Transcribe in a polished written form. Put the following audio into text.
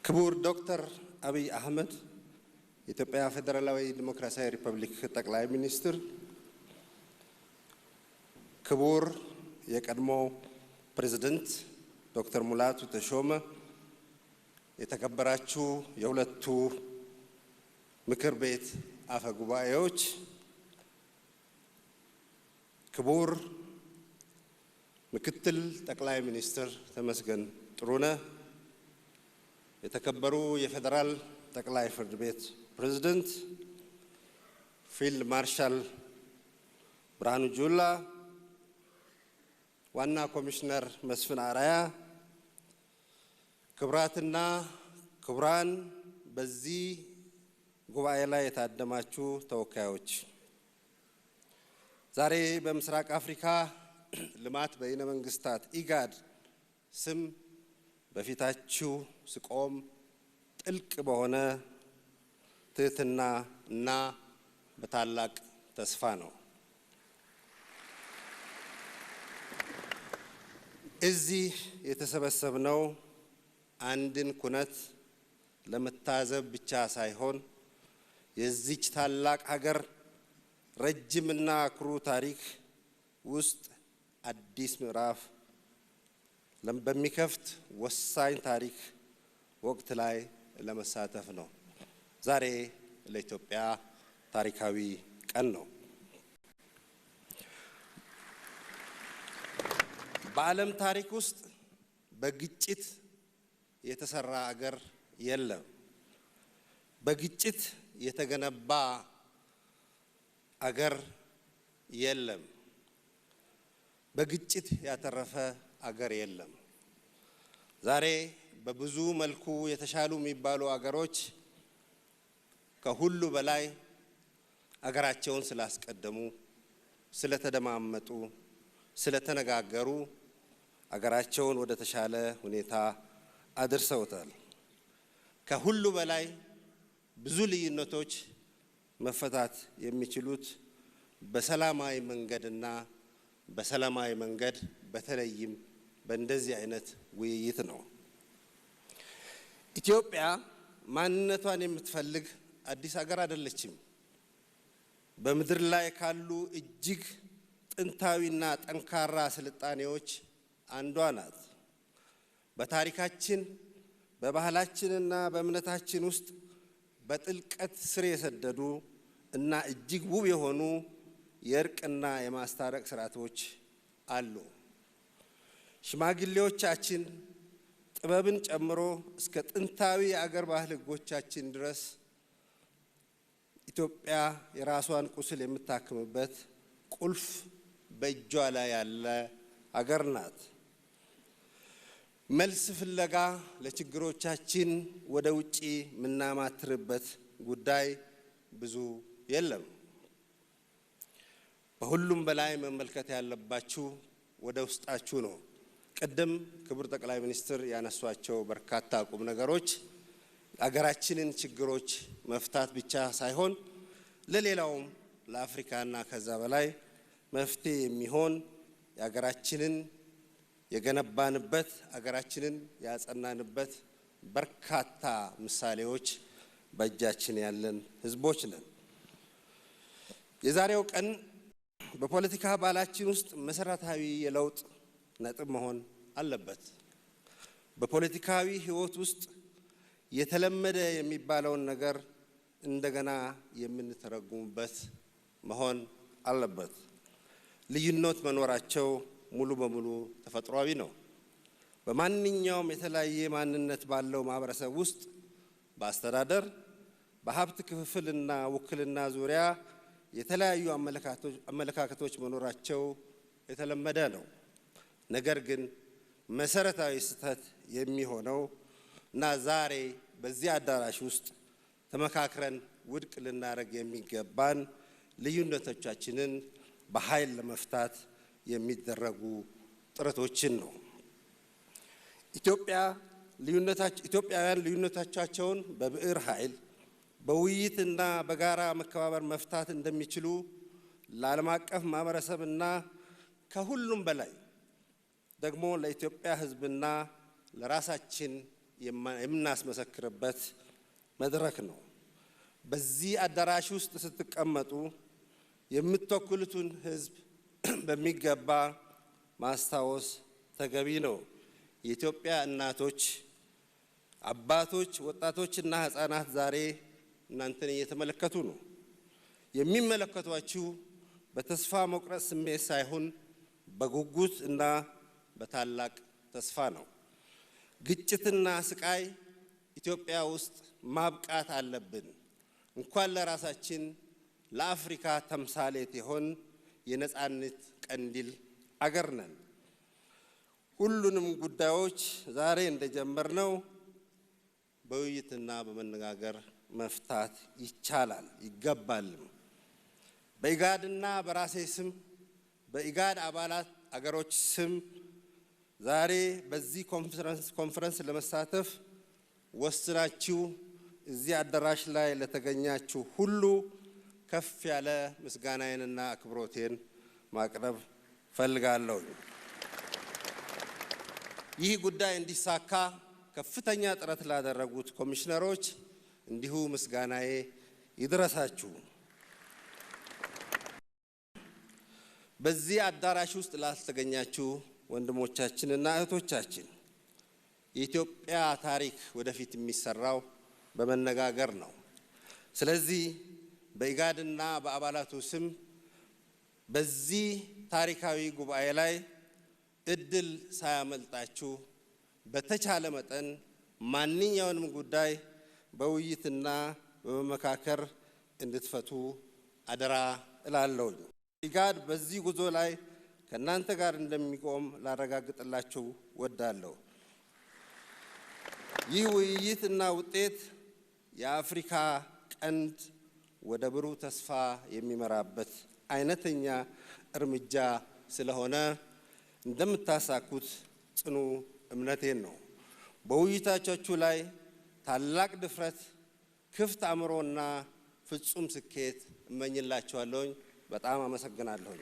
ክቡር ዶክተር አብይ አህመድ የኢትዮጵያ ፌደራላዊ ዲሞክራሲያዊ ሪፐብሊክ ጠቅላይ ሚኒስትር፣ ክቡር የቀድሞ ፕሬዝዳንት ዶክተር ሙላቱ ተሾመ፣ የተከበራችሁ የሁለቱ ምክር ቤት አፈ ጉባኤዎች፣ ክቡር ምክትል ጠቅላይ ሚኒስትር ተመስገን ጥሩነህ፣ የተከበሩ የፌደራል ጠቅላይ ፍርድ ቤት ፕሬዝዳንት ፊልድ ማርሻል ብርሃኑ ጁላ፣ ዋና ኮሚሽነር መስፍን አራያ፣ ክቡራትና ክቡራን በዚህ ጉባኤ ላይ የታደማችሁ ተወካዮች፣ ዛሬ በምስራቅ አፍሪካ ልማት በይነ መንግስታት ኢጋድ ስም በፊታችሁ ስቆም ጥልቅ በሆነ ትህትና እና በታላቅ ተስፋ ነው። እዚህ የተሰበሰብነው አንድን ኩነት ለመታዘብ ብቻ ሳይሆን የዚች ታላቅ ሀገር ረጅምና ኩሩ ታሪክ ውስጥ አዲስ ምዕራፍ በሚከፍት ወሳኝ ታሪክ ወቅት ላይ ለመሳተፍ ነው። ዛሬ ለኢትዮጵያ ታሪካዊ ቀን ነው። በዓለም ታሪክ ውስጥ በግጭት የተሰራ አገር የለም። በግጭት የተገነባ አገር የለም። በግጭት ያተረፈ አገር የለም። ዛሬ በብዙ መልኩ የተሻሉ የሚባሉ አገሮች ከሁሉ በላይ አገራቸውን ስላስቀደሙ፣ ስለተደማመጡ፣ ስለተነጋገሩ አገራቸውን ወደ ተሻለ ሁኔታ አድርሰውታል። ከሁሉ በላይ ብዙ ልዩነቶች መፈታት የሚችሉት በሰላማዊ መንገድና በሰላማዊ መንገድ በተለይም በእንደዚህ አይነት ውይይት ነው። ኢትዮጵያ ማንነቷን የምትፈልግ አዲስ ሀገር አይደለችም። በምድር ላይ ካሉ እጅግ ጥንታዊና ጠንካራ ስልጣኔዎች አንዷ ናት። በታሪካችን በባህላችንና በእምነታችን ውስጥ በጥልቀት ስር የሰደዱ እና እጅግ ውብ የሆኑ የእርቅና የማስታረቅ ስርዓቶች አሉ። ሽማግሌዎቻችን ጥበብን ጨምሮ እስከ ጥንታዊ የአገር ባህል ሕጎቻችን ድረስ ኢትዮጵያ የራሷን ቁስል የምታክምበት ቁልፍ በእጇ ላይ ያለ አገር ናት። መልስ ፍለጋ ለችግሮቻችን ወደ ውጪ የምናማትርበት ጉዳይ ብዙ የለም። በሁሉም በላይ መመልከት ያለባችሁ ወደ ውስጣችሁ ነው። ቀደም ክቡር ጠቅላይ ሚኒስትር ያነሷቸው በርካታ ቁም ነገሮች አገራችንን ችግሮች መፍታት ብቻ ሳይሆን ለሌላውም ለአፍሪካና ከዛ በላይ መፍትሄ የሚሆን የአገራችንን የገነባንበት አገራችንን ያጸናንበት በርካታ ምሳሌዎች በእጃችን ያለን ህዝቦች ነን። የዛሬው ቀን በፖለቲካ ባህላችን ውስጥ መሰረታዊ የለውጥ ነጥብ መሆን አለበት። በፖለቲካዊ ህይወት ውስጥ የተለመደ የሚባለውን ነገር እንደገና የምንተረጉምበት መሆን አለበት። ልዩነት መኖራቸው ሙሉ በሙሉ ተፈጥሯዊ ነው። በማንኛውም የተለያየ ማንነት ባለው ማህበረሰብ ውስጥ በአስተዳደር፣ በሀብት ክፍፍልና ውክልና ዙሪያ የተለያዩ አመለካከቶች መኖራቸው የተለመደ ነው። ነገር ግን መሰረታዊ ስህተት የሚሆነው እና ዛሬ በዚህ አዳራሽ ውስጥ ተመካክረን ውድቅ ልናደርግ የሚገባን ልዩነቶቻችንን በኃይል ለመፍታት የሚደረጉ ጥረቶችን ነው። ኢትዮጵያውያን ልዩነቶቻቸውን በብዕር ኃይል በውይይትና በጋራ መከባበር መፍታት እንደሚችሉ ለዓለም አቀፍ ማህበረሰብና ከሁሉም በላይ ደግሞ ለኢትዮጵያ ሕዝብና ለራሳችን የምናስመሰክርበት መድረክ ነው። በዚህ አዳራሽ ውስጥ ስትቀመጡ የምትወክሉትን ሕዝብ በሚገባ ማስታወስ ተገቢ ነው። የኢትዮጵያ እናቶች፣ አባቶች፣ ወጣቶችና ሕፃናት ዛሬ እናንተን እየተመለከቱ ነው። የሚመለከቷችሁ በተስፋ መቁረጥ ስሜት ሳይሆን በጉጉት እና በታላቅ ተስፋ ነው። ግጭትና ስቃይ ኢትዮጵያ ውስጥ ማብቃት አለብን። እንኳን ለራሳችን ለአፍሪካ ተምሳሌት የሆን የነጻነት ቀንዲል አገር ነን። ሁሉንም ጉዳዮች ዛሬ እንደጀመርነው በውይይትና በመነጋገር መፍታት ይቻላል ይገባልም። በኢጋድና በራሴ ስም በኢጋድ አባላት አገሮች ስም ዛሬ በዚህ ኮንፈረንስ ለመሳተፍ ወስናችሁ እዚህ አዳራሽ ላይ ለተገኛችሁ ሁሉ ከፍ ያለ ምስጋናዬንና አክብሮቴን ማቅረብ ፈልጋለሁ። ይህ ጉዳይ እንዲሳካ ከፍተኛ ጥረት ላደረጉት ኮሚሽነሮች እንዲሁ ምስጋናዬ ይድረሳችሁ። በዚህ አዳራሽ ውስጥ ላልተገኛችሁ ወንድሞቻችንና እህቶቻችን የኢትዮጵያ ታሪክ ወደፊት የሚሰራው በመነጋገር ነው። ስለዚህ በኢጋድና በአባላቱ ስም በዚህ ታሪካዊ ጉባኤ ላይ እድል ሳያመልጣችሁ በተቻለ መጠን ማንኛውንም ጉዳይ በውይይትና በመመካከር እንድትፈቱ አደራ እላለሁ። ኢጋድ በዚህ ጉዞ ላይ ከእናንተ ጋር እንደሚቆም ላረጋግጥላችሁ ወዳለሁ። ይህ ውይይትና ውጤት የአፍሪካ ቀንድ ወደ ብሩህ ተስፋ የሚመራበት አይነተኛ እርምጃ ስለሆነ እንደምታሳኩት ጽኑ እምነቴን ነው። በውይይታችሁ ላይ ታላቅ ድፍረት፣ ክፍት አእምሮና ፍጹም ስኬት እመኝላችኋለሁ። በጣም አመሰግናለሁ።